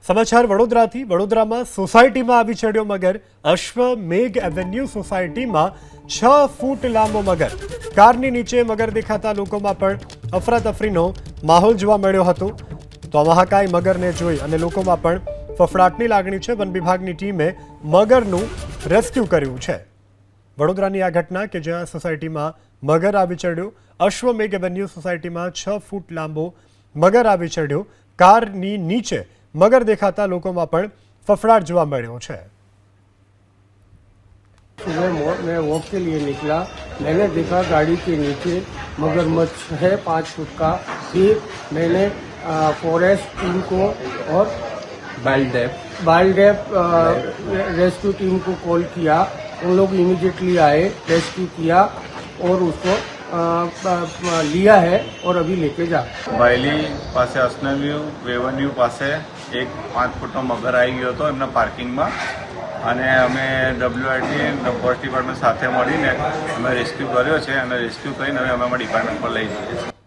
સમાચાર વડોદરાથી વડોદરામાં સોસાયટીમાં આવી ચડ્યો મગર। અશ્વમેઘ એવન્યુ સોસાયટીમાં 6 ફૂટ લાંબો મગર। કારની નીચે મગર દેખાતા લોકોમાં પણ અફરાતફરીનો માહોલ જોવા મળ્યો હતો। તો મહાકાય મગરને જોઈ અને લોકોમાં પણ ફફડાટની લાગણી છે। વન વિભાગની ટીમે મગરનું રેસ્ક્યુ કર્યું છે। વડોદરાની આ ઘટના કે જ્યાં સોસાયટીમાં મગર આવી ચડ્યો। અશ્વમેઘ એવન્યુ સોસાયટીમાં 6 ફૂટ લાંબો મગર આવી ચડ્યો। કારની નીચે मगर देखाता लोगों में पण फफड़ाट जोवा मळ्यो छे। सुबह मैं वॉक के लिए निकला, मैंने देखा गाड़ी के नीचे मगरमच्छ है 5 फुट का। फिर मैंने फॉरेस्ट टीम को और वाइल्ड लाइफ रेस्क्यू टीम को कॉल किया। उन लोग इमीडिएटली आए, रेस्क्यू किया और उसको लिया है और अभी लेके जा। बायली पास अश्वमेघ एवन्यू पास एक 5 फूटનો મગર આવી ગયો હતો એમના પાર્કિંગમાં અને અમે WRT ફોરેસ્ટ ડિપાર્ટમેન્ટ સાથે મળીને અમે રેસ્ક્યુ કર્યો છે અને રેસ્ક્યુ કરીને અમે અમારા ડિપાર્ટમેન્ટ પર લઈ જઈએ છીએ।